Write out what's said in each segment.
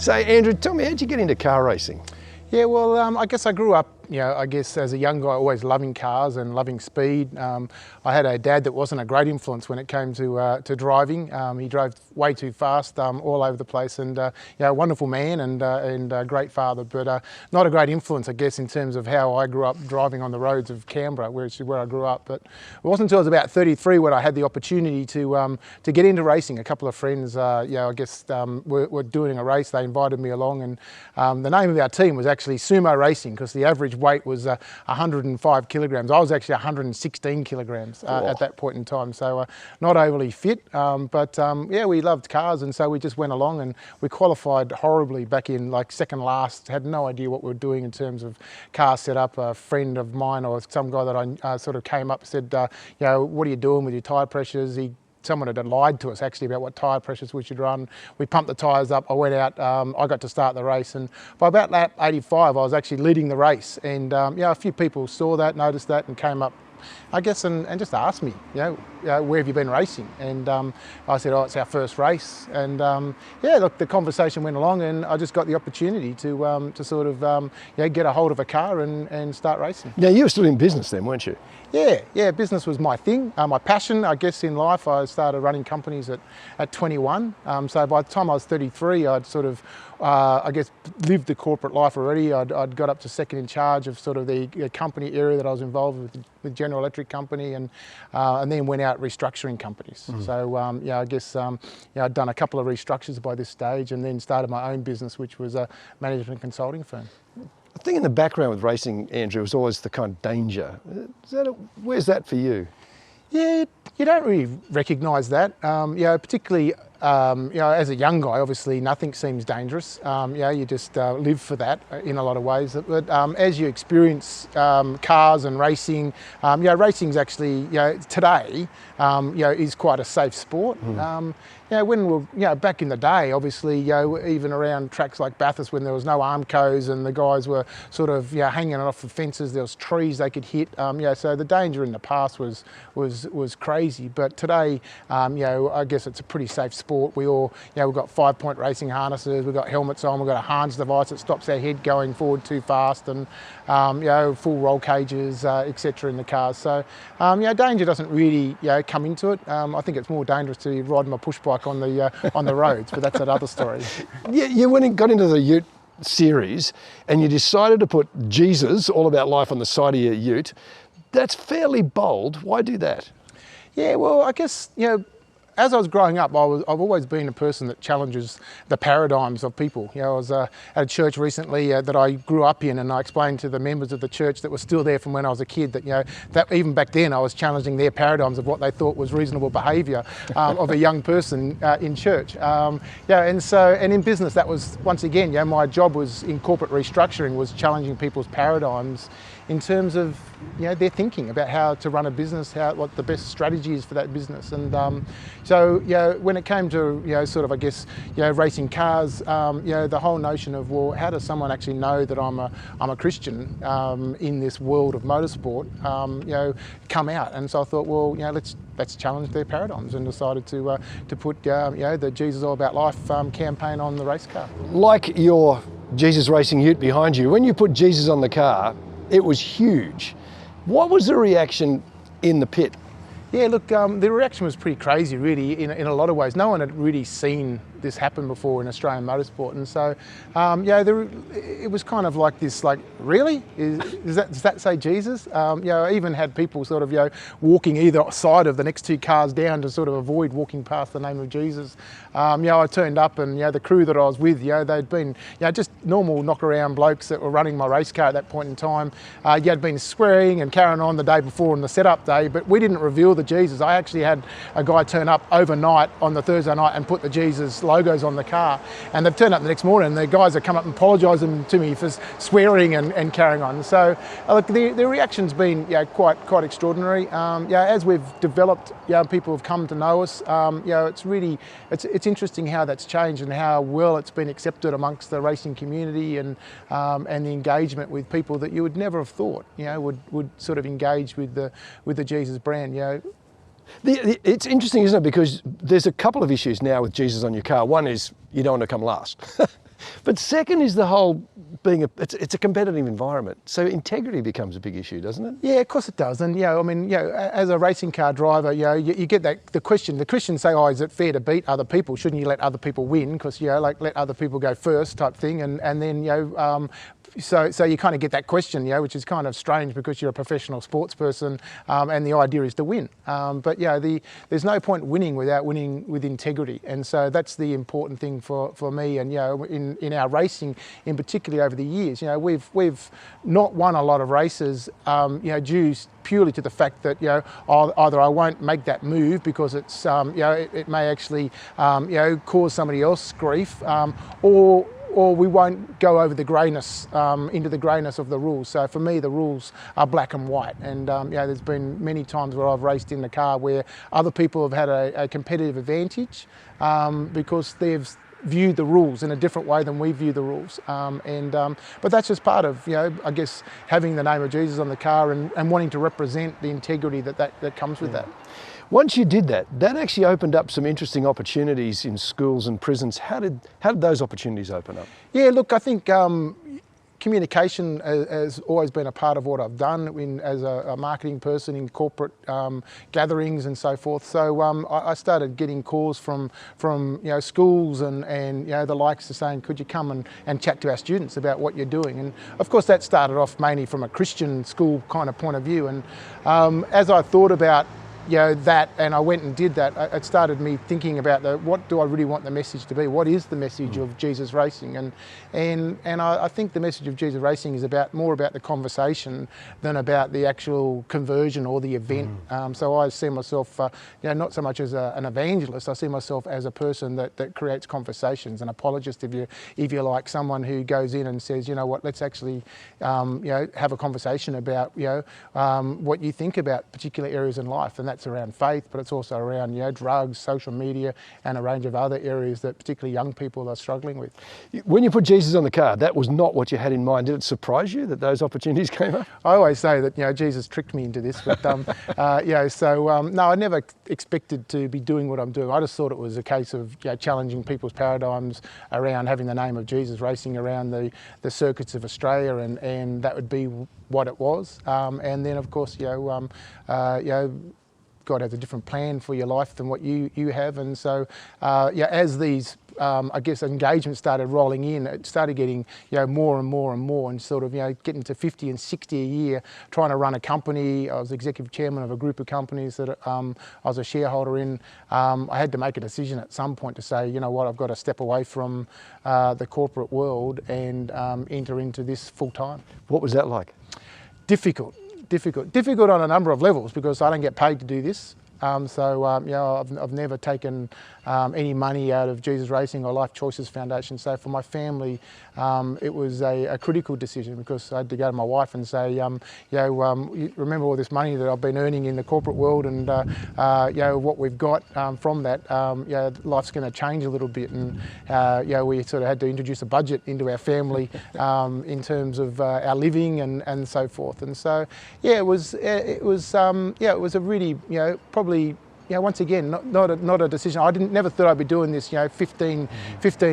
So Andrew, tell me, how'd you get into car racing? Yeah, well, I guess I grew up, as a young guy, always loving cars and loving speed. I had a dad that wasn't a great influence when it came to driving. He drove way too fast all over the place, and a wonderful man and a great father, but not a great influence, I guess, in terms of how I grew up driving on the roads of Canberra, which is where I grew up. But it wasn't until I was about 33 when I had the opportunity to get into racing. A couple of friends, were doing a race. They invited me along, and the name of our team was actually Sumo Racing, because the average weight was 105 kilograms. I was actually 116 kilograms at that point in time, so not overly fit, but we loved cars, and so we just went along, and we qualified horribly back in like second last. Had no idea what we were doing in terms of car setup. A friend of mine, or some guy that I sort of came up, said, what are you doing with your tyre pressures? Someone had lied to us actually about what tyre pressures we should run. We pumped the tyres up, I went out, I got to start the race, and by about lap 85 I was actually leading the race, and a few people saw that, noticed that, and came up, I guess, and just asked me, where have you been racing? And I said, oh, it's our first race. And look, the conversation went along, and I just got the opportunity to sort of get a hold of a car and start racing. Now, you were still in business then, weren't you? Yeah, business was my thing, my passion, I guess, in life. I started running companies at 21. So by the time I was 33, I'd sort of, lived the corporate life already. I'd got up to second in charge of sort of the company area that I was involved with General Electric Company, and then went out restructuring companies. So I'd done a couple of restructures by this stage, and then started my own business, which was a management consulting firm. The thing in the background with racing, Andrew, was always the kind of danger. Where's that for you? Yeah, you don't really recognise that. Particularly as a young guy, obviously nothing seems dangerous. You just live for that in a lot of ways. But as you experience cars and racing, racing's actually, today, is quite a safe sport. When we're, back in the day, obviously, even around tracks like Bathurst, when there was no Armcos and the guys were sort of, hanging off the fences, there was trees they could hit. So the danger in the past was crazy. But today, I guess it's a pretty safe sport. We all, we've got 5-point racing harnesses, we've got helmets on, we've got a Hans device that stops our head going forward too fast, and full roll cages, etc. in the cars. So, danger doesn't really, come into it. I think it's more dangerous to ride my push bike on the roads, but that's another story. Yeah, you went and got into the ute series, and you decided to put Jesus, all about life, on the side of your ute. That's fairly bold. Why do that? Yeah, well, I guess, as I was growing up, I've always been a person that challenges the paradigms of people. I was at a church recently that I grew up in, and I explained to the members of the church that were still there from when I was a kid that, that even back then I was challenging their paradigms of what they thought was reasonable behaviour of a young person in church. And in business, that was, once again, my job was in corporate restructuring, was challenging people's paradigms in terms of their thinking about how to run a business, what the best strategy is for that business. And when it came to sort of, I guess, racing cars, the whole notion of, well, how does someone actually know that I'm a Christian in this world of motorsport, come out? And so I thought, well, let's challenge their paradigms, and decided to put the Jesus All About Life campaign on the race car. Like your Jesus Racing ute behind you, when you put Jesus on the car, it was huge. What was the reaction in the pit? Yeah, look, the reaction was pretty crazy, really, in a lot of ways. No one had really seen this happen before in Australian motorsport, and so it was kind of like this, like, really? Does that say Jesus? I even had people sort of walking either side of the next two cars down to sort of avoid walking past the name of Jesus. I turned up, and the crew that I was with, they'd been just normal knock-around blokes that were running my race car at that point in time. Had been swearing and carrying on the day before on the setup day, but we didn't reveal the Jesus. I actually had a guy turn up overnight on the Thursday night and put the Jesus logos on the car, and they've turned up the next morning, and the guys have come up and apologising to me for swearing and carrying on. So look, the reaction's been quite extraordinary. As we've developed, people have come to know us. It's interesting how that's changed and how well it's been accepted amongst the racing community, and the engagement with people that you would never have thought would sort of engage with the Jesus brand. It's interesting, isn't it? Because there's a couple of issues now with Jesus on your car. One is you don't want to come last. But second is the whole it's a competitive environment. So integrity becomes a big issue, doesn't it? Yeah, of course it does. And, I mean, as a racing car driver, you get the Christians say, oh, is it fair to beat other people? Shouldn't you let other people win? Because, like let other people go first type thing. And then, so you kind of get that question, which is kind of strange because you're a professional sports person and the idea is to win. But there's no point winning without winning with integrity. And so that's the important thing for me. And, in our racing in particular over the years, we've not won a lot of races, due purely to the fact that, either I won't make that move because it's, it may actually, cause somebody else grief, or we won't go over the greyness, into the greyness of the rules. So for me, the rules are black and white. And there's been many times where I've raced in the car where other people have had a competitive advantage because they've viewed the rules in a different way than we view the rules. But that's just part of, I guess, having the name of Jesus on the car and wanting to represent the integrity that comes with that. Once you did that, that actually opened up some interesting opportunities in schools and prisons. How did those opportunities open up? Yeah, look, I think communication has always been a part of what I've done as a marketing person in corporate gatherings and so forth. So I started getting calls from schools and the likes of saying, could you come and chat to our students about what you're doing? And of course that started off mainly from a Christian school kind of point of view. And as I thought about that, and I went and did that, it started me thinking about what do I really want the message to be? What is the message of Jesus Racing? And I think the message of Jesus Racing is more about the conversation than about the actual conversion or the event. So I see myself, not so much as an evangelist. I see myself as a person that creates conversations, an apologist, if you like, someone who goes in and says, let's actually, have a conversation about, what you think about particular areas in life. And that's around faith, but it's also around drugs, social media, and a range of other areas that particularly young people are struggling with. When you put Jesus on the car, that was not what you had in mind. Did it surprise you that those opportunities came up? I always say that Jesus tricked me into this, but no, I never expected to be doing what I'm doing. I just thought it was a case of challenging people's paradigms around having the name of Jesus racing around the circuits of Australia, and that would be what it was. And then of course, God has a different plan for your life than what you have. And so, as these, I guess, engagements started rolling in, it started getting, more and more and more, and sort of, getting to 50 and 60 a year, trying to run a company. I was executive chairman of a group of companies that I was a shareholder in. I had to make a decision at some point to say, I've got to step away from the corporate world and enter into this full time. What was that like? Difficult on a number of levels because I don't get paid to do this. I've never taken any money out of Jesus Racing or Life Choices Foundation. So for my family, it was a critical decision because I had to go to my wife and say, you remember all this money that I've been earning in the corporate world, and what we've got from that, life's going to change a little bit, and we sort of had to introduce a budget into our family in terms of our living and so forth. And so it was a really probably. Once again, not a decision. I never thought I'd be doing this, 15,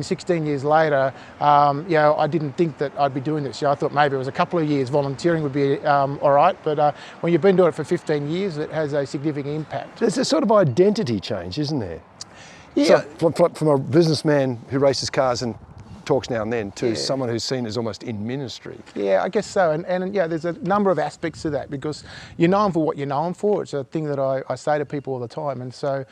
16 years later. I didn't think that I'd be doing this. I thought maybe it was a couple of years volunteering would be all right, but when you've been doing it for 15 years, it has a significant impact. There's a sort of identity change, isn't there? Yeah. So from a businessman who races cars and talks now and then to someone who's seen as almost in ministry. Yeah, I guess so. And there's a number of aspects to that because you're known for what you're known for. It's a thing that I say to people all the time. And so,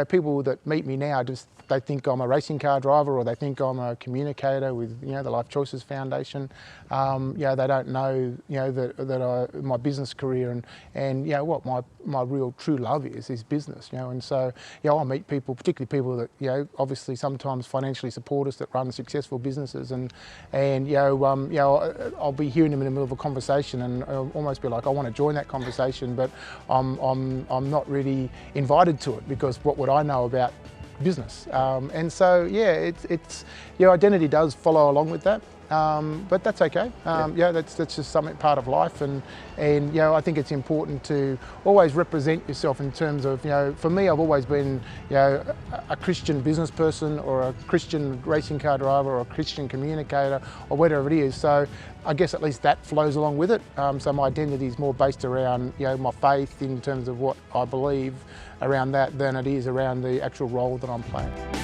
people that meet me now they think I'm a racing car driver, or they think I'm a communicator with the Life Choices Foundation. They don't know that my business career and what my real true love is business. And so I meet people, particularly people that obviously sometimes financially support us, that run successful businesses, and I'll be hearing them in the middle of a conversation and I'll almost be like, I want to join that conversation, but I'm not really invited to it because what would I know about business? And so it's your identity does follow along with that. but that's okay. Yeah, that's just something part of life, and you know, I think it's important to always represent yourself in terms of, you know, for me, I've always been, you know, a Christian business person or a Christian racing car driver or a Christian communicator or whatever it is. So I guess at least that flows along with it. So my identity is more based around, you know, my faith in terms of what I believe around that than it is around the actual role that I'm playing.